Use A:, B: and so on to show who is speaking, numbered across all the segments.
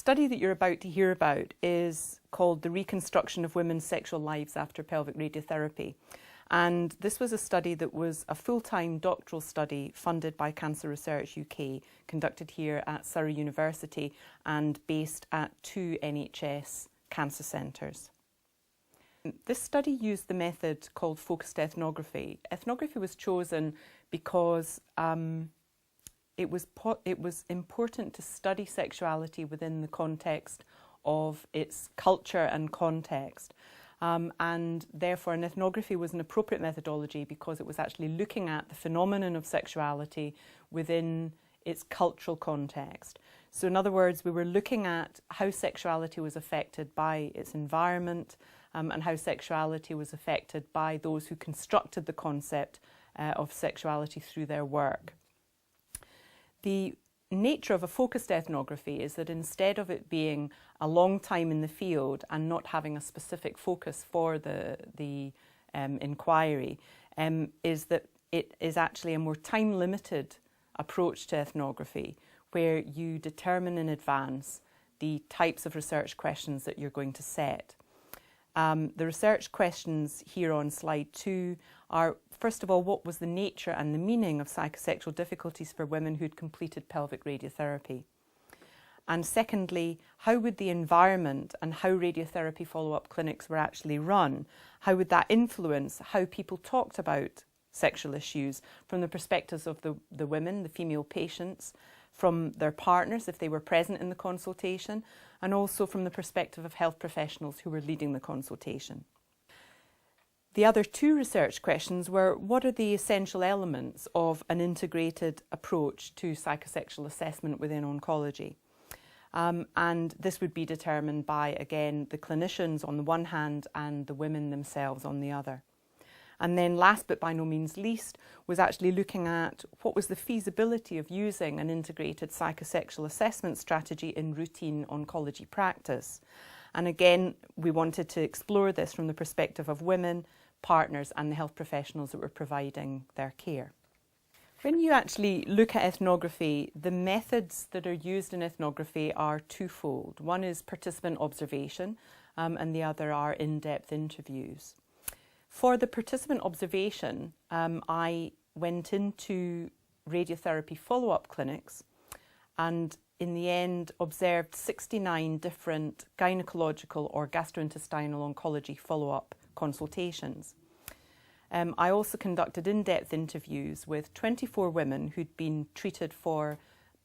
A: study that you're about to hear about is called The Reconstruction of Women's Sexual Lives After Pelvic Radiotherapy. And this was a study that was a full-time doctoral study funded by Cancer Research UK, conducted here at Surrey University and based at 2 NHS cancer centres. This study used the method called focused ethnography. Ethnography was chosen because it was important to study sexuality within the context of its culture and context. And therefore an ethnography was an appropriate methodology because it was actually looking at the phenomenon of sexuality within its cultural context. So in other words, we were looking at how sexuality was affected by its environment and how sexuality was affected by those who constructed the concept of sexuality through their work. The nature of a focused ethnography is that instead of it being a long time in the field and not having a specific focus for the inquiry, is that it is actually a more time-limited approach to ethnography, where you determine in advance the types of research questions that you're going to set. The research questions here on slide 2 are, first of all, what was the nature and the meaning of psychosexual difficulties for women who'd completed pelvic radiotherapy? And secondly, how would the environment and how radiotherapy follow-up clinics were actually run, how would that influence how people talked about sexual issues from the perspectives of the women, the female patients, from their partners if they were present in the consultation, and also from the perspective of health professionals who were leading the consultation. The other 2 research questions were, what are the essential elements of an integrated approach to psychosexual assessment within oncology? And this would be determined by, again, the clinicians on the one hand and the women themselves on the other. And then last but by no means least was actually looking at what was the feasibility of using an integrated psychosexual assessment strategy in routine oncology practice. And again, we wanted to explore this from the perspective of women, partners and the health professionals that were providing their care. When you actually look at ethnography, the methods that are used in ethnography are twofold. One is participant observation and the other are in-depth interviews. For the participant observation, I went into radiotherapy follow-up clinics and in the end observed 69 different gynecological or gastrointestinal oncology follow-up consultations. I also conducted in-depth interviews with 24 women who'd been treated for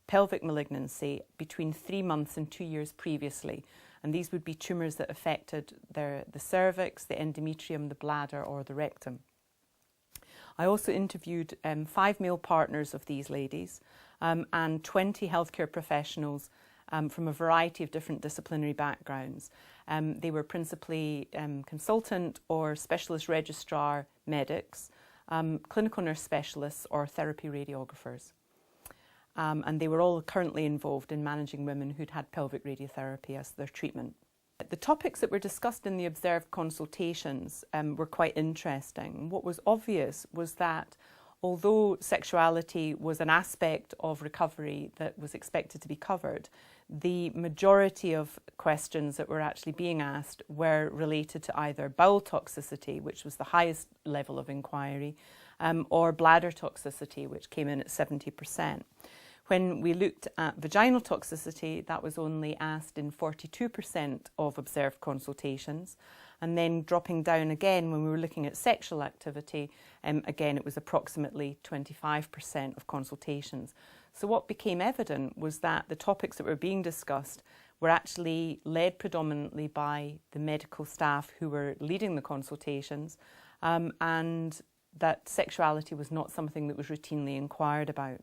A: pelvic malignancy between 3 months and 2 years previously. And these would be tumours that affected the cervix, the endometrium, the bladder or the rectum. I also interviewed 5 male partners of these ladies and 20 healthcare professionals from a variety of different disciplinary backgrounds. They were principally consultant or specialist registrar medics, clinical nurse specialists or therapy radiographers. And they were all currently involved in managing women who'd had pelvic radiotherapy as their treatment. The topics that were discussed in the observed consultations were quite interesting. What was obvious was that although sexuality was an aspect of recovery that was expected to be covered, the majority of questions that were actually being asked were related to either bowel toxicity, which was the highest level of inquiry, or bladder toxicity, which came in at 70%. When we looked at vaginal toxicity, that was only asked in 42% of observed consultations. And then dropping down again when we were looking at sexual activity, again it was approximately 25% of consultations. So what became evident was that the topics that were being discussed were actually led predominantly by the medical staff who were leading the consultations, and that sexuality was not something that was routinely inquired about.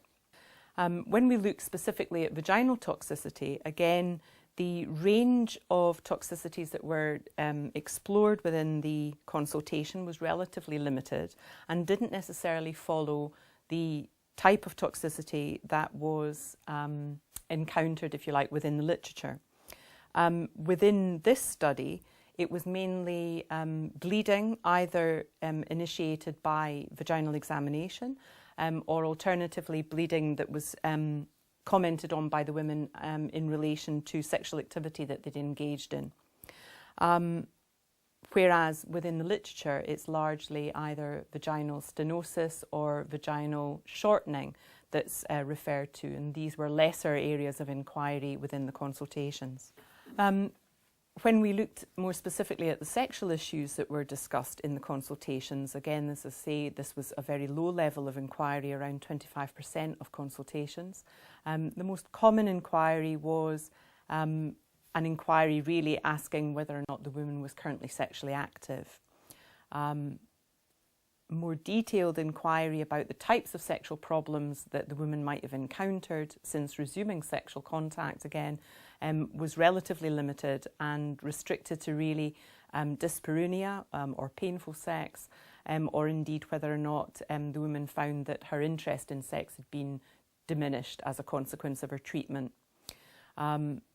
A: When we look specifically at vaginal toxicity, again, the range of toxicities that were explored within the consultation was relatively limited and didn't necessarily follow the type of toxicity that was encountered, if you like, within the literature. Within this study, it was mainly bleeding, either initiated by vaginal examination or alternatively bleeding that was commented on by the women in relation to sexual activity that they'd engaged in. Whereas within the literature, it's largely either vaginal stenosis or vaginal shortening that's referred to, and these were lesser areas of inquiry within the consultations. When we looked more specifically at the sexual issues that were discussed in the consultations, again, as I say, this was a very low level of inquiry, around 25% of consultations. The most common inquiry was an inquiry really asking whether or not the woman was currently sexually active. More detailed inquiry about the types of sexual problems that the woman might have encountered since resuming sexual contact again was relatively limited and restricted to really dyspareunia or painful sex, or indeed whether or not the woman found that her interest in sex had been diminished as a consequence of her treatment.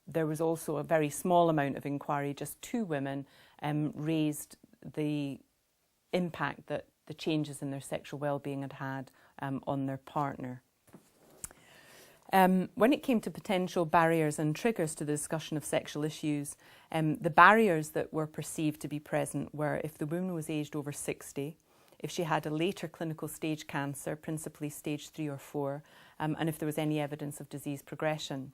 A: There was also a very small amount of inquiry, just 2 women raised the impact that the changes in their sexual well-being had had on their partner. When it came to potential barriers and triggers to the discussion of sexual issues, the barriers that were perceived to be present were if the woman was aged over 60, if she had a later clinical stage cancer, principally stage 3 or 4, and if there was any evidence of disease progression.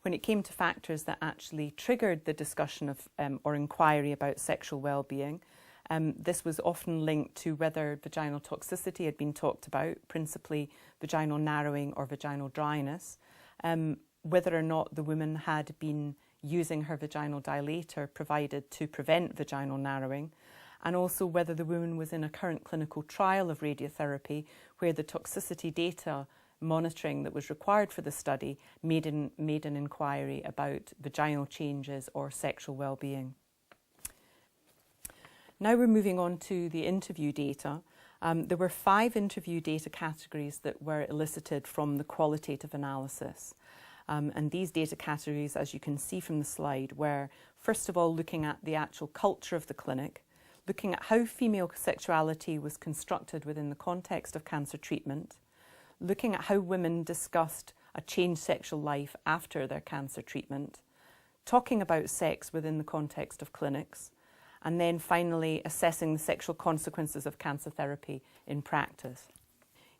A: When it came to factors that actually triggered the discussion of or inquiry about sexual well-being, this was often linked to whether vaginal toxicity had been talked about, principally vaginal narrowing or vaginal dryness, whether or not the woman had been using her vaginal dilator provided to prevent vaginal narrowing, and also whether the woman was in a current clinical trial of radiotherapy where the toxicity data monitoring that was required for the study made an inquiry about vaginal changes or sexual well-being. Now we're moving on to the interview data. There were 5 interview data categories that were elicited from the qualitative analysis. And these data categories, as you can see from the slide, were first of all looking at the actual culture of the clinic, looking at how female sexuality was constructed within the context of cancer treatment, looking at how women discussed a changed sexual life after their cancer treatment, talking about sex within the context of clinics, and then finally assessing the sexual consequences of cancer therapy in practice.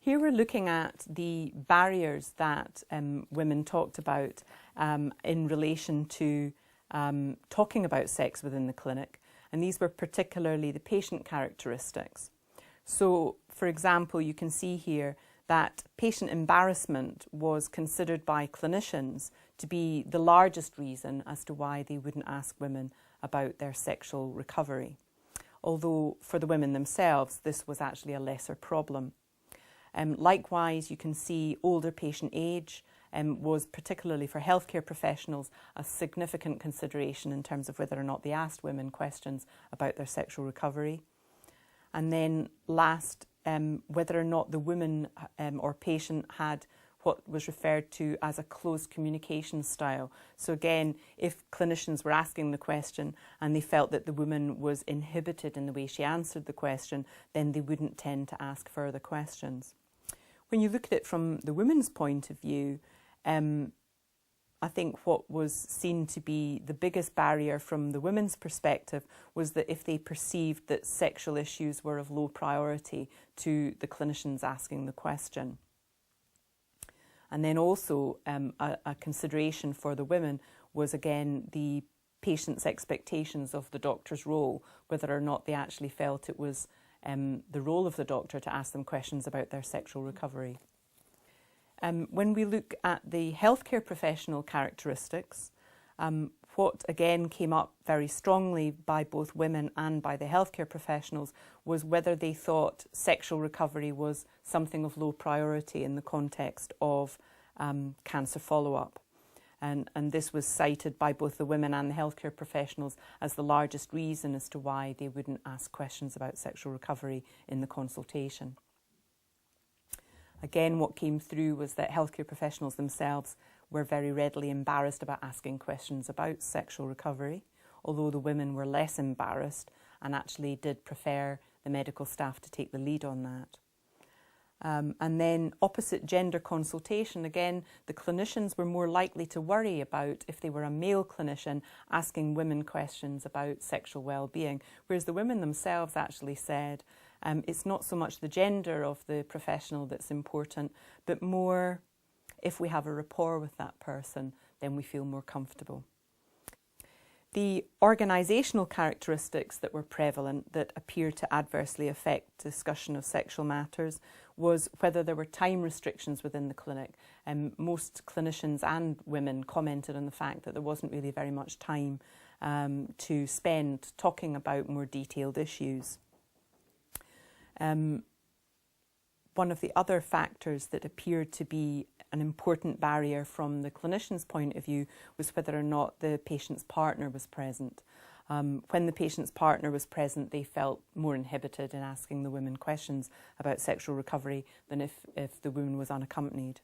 A: Here we're looking at the barriers that women talked about in relation to talking about sex within the clinic, and these were particularly the patient characteristics. So, for example, you can see here that patient embarrassment was considered by clinicians to be the largest reason as to why they wouldn't ask women about their sexual recovery, although for the women themselves this was actually a lesser problem. Likewise, you can see older patient age was, particularly for healthcare professionals, a significant consideration in terms of whether or not they asked women questions about their sexual recovery. And then last, whether or not the woman or patient had what was referred to as a closed communication style. So again, if clinicians were asking the question and they felt that the woman was inhibited in the way she answered the question, then they wouldn't tend to ask further questions. When you look at it from the women's point of view, I think what was seen to be the biggest barrier from the women's perspective was that if they perceived that sexual issues were of low priority to the clinicians asking the question. And then also a consideration for the women was again the patient's expectations of the doctor's role, whether or not they actually felt it was the role of the doctor to ask them questions about their sexual recovery. When we look at the healthcare professional characteristics, what again came up very strongly by both women and by the healthcare professionals was whether they thought sexual recovery was something of low priority in the context of cancer follow-up. And this was cited by both the women and the healthcare professionals as the largest reason as to why they wouldn't ask questions about sexual recovery in the consultation. Again, what came through was that healthcare professionals themselves were very readily embarrassed about asking questions about sexual recovery, although the women were less embarrassed and actually did prefer the medical staff to take the lead on that. And then opposite gender consultation, again, the clinicians were more likely to worry about, if they were a male clinician, asking women questions about sexual well-being, whereas the women themselves actually said it's not so much the gender of the professional that's important, but more if we have a rapport with that person, then we feel more comfortable. The organisational characteristics that were prevalent that appeared to adversely affect discussion of sexual matters was whether there were time restrictions within the clinic. Most clinicians and women commented on the fact that there wasn't really very much time to spend talking about more detailed issues. One of the other factors that appeared to be an important barrier from the clinician's point of view was whether or not the patient's partner was present. When the patient's partner was present, they felt more inhibited in asking the women questions about sexual recovery than if the woman was unaccompanied.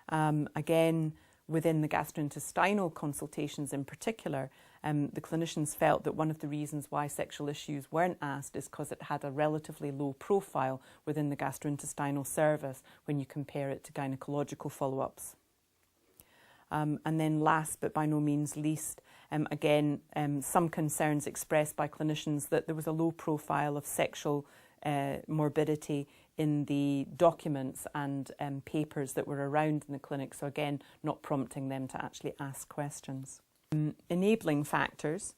A: Again, within the gastrointestinal consultations in particular, the clinicians felt that one of the reasons why sexual issues weren't asked is because it had a relatively low profile within the gastrointestinal service when you compare it to gynecological follow-ups. And then last but by no means least, again, some concerns expressed by clinicians that there was a low profile of sexual morbidity in the documents and papers that were around in the clinic, so again, not prompting them to actually ask questions. Enabling factors.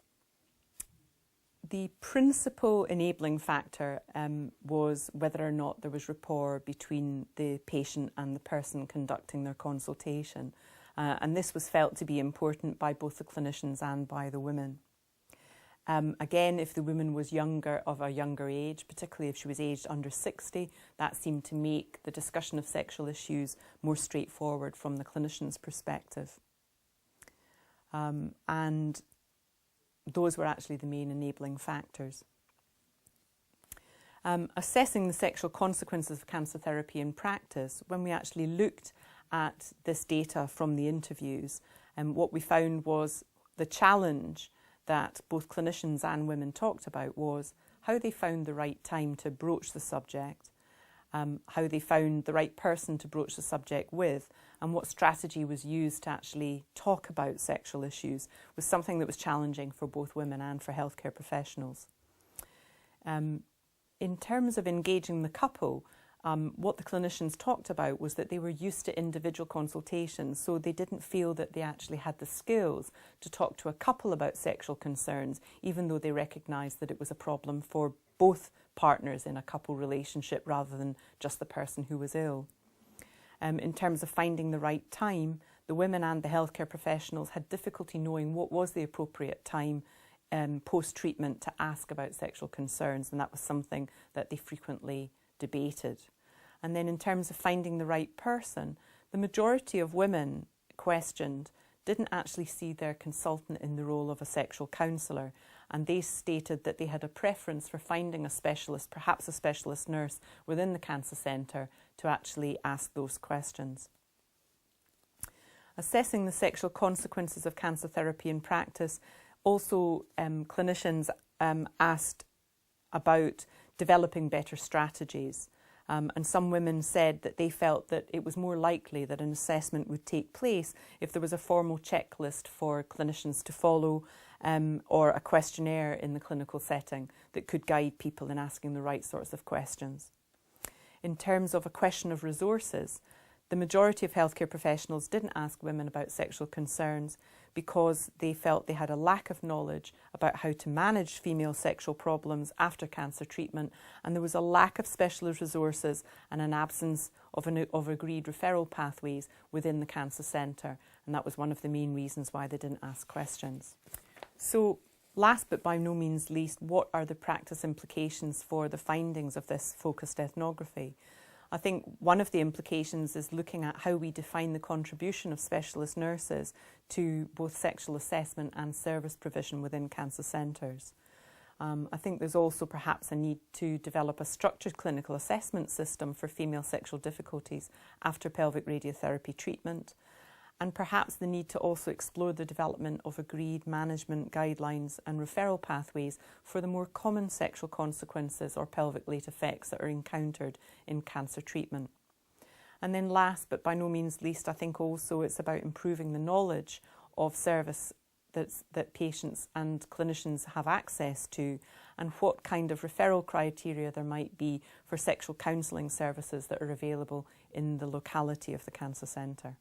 A: The principal enabling factor was whether or not there was rapport between the patient and the person conducting their consultation. And this was felt to be important by both the clinicians and by the women. Again, if the woman was of a younger age, particularly if she was aged under 60, that seemed to make the discussion of sexual issues more straightforward from the clinician's perspective. And those were actually the main enabling factors. Assessing the sexual consequences of cancer therapy in practice, when we actually looked at this data from the interviews, what we found was the challenge that both clinicians and women talked about was how they found the right time to broach the subject, how they found the right person to broach the subject with, and what strategy was used to actually talk about sexual issues was something that was challenging for both women and for healthcare professionals. In terms of engaging the couple, what the clinicians talked about was that they were used to individual consultations, so they didn't feel that they actually had the skills to talk to a couple about sexual concerns, even though they recognised that it was a problem for both partners in a couple relationship rather than just the person who was ill. In terms of finding the right time, the women and the healthcare professionals had difficulty knowing what was the appropriate time post-treatment to ask about sexual concerns, and that was something that they frequently debated. And then in terms of finding the right person, the majority of women questioned didn't actually see their consultant in the role of a sexual counsellor, and they stated that they had a preference for finding a specialist, perhaps a specialist nurse within the cancer centre, to actually ask those questions. Assessing the sexual consequences of cancer therapy in practice, also clinicians asked about developing better strategies. And some women said that they felt that it was more likely that an assessment would take place if there was a formal checklist for clinicians to follow or a questionnaire in the clinical setting that could guide people in asking the right sorts of questions. In terms of a question of resources, the majority of healthcare professionals didn't ask women about sexual concerns because they felt they had a lack of knowledge about how to manage female sexual problems after cancer treatment, and there was a lack of specialist resources and an absence of agreed referral pathways within the cancer centre, and that was one of the main reasons why they didn't ask questions. So, last but by no means least, what are the practice implications for the findings of this focused ethnography? I think one of the implications is looking at how we define the contribution of specialist nurses to both sexual assessment and service provision within cancer centres. I think there's also perhaps a need to develop a structured clinical assessment system for female sexual difficulties after pelvic radiotherapy treatment. and perhaps the need to also explore the development of agreed management guidelines and referral pathways for the more common sexual consequences or pelvic late effects that are encountered in cancer treatment. And then last but by no means least, I think also it's about improving the knowledge of service that patients and clinicians have access to, and what kind of referral criteria there might be for sexual counselling services that are available in the locality of the cancer centre.